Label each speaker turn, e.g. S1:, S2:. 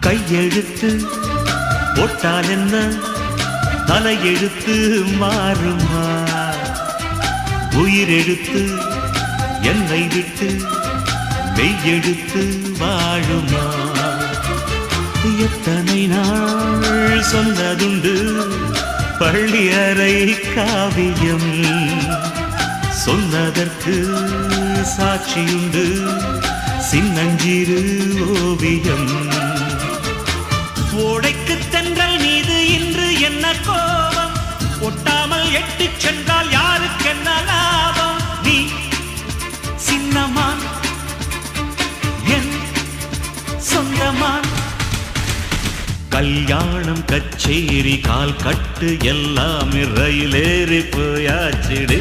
S1: கையெழுத்து போட்டால் என்ன தலையெழுத்து மாறுமா உயிரெழுத்து என்னை விட்டு மெய்யெழுத்து வாழுமா எத்தனை நாள் சொன்னதுண்டு பள்ளி அறை காவியம் சொன்னதற்கு சாட்சியுண்டு சின்னஞ்சிறு ஓவியம் ஓடைக்கு தென்றல் மீது இன்று என்ன கோபம் ஒட்டாமல் எட்டி சென்றால் யாருக்கு என்ன லாபம் நீ சின்னமான் என் சொந்தமான் கல்யாணம் கச்சேரி கால் கட்டு எல்லாம் ரயிலேறி போயாச்சிடு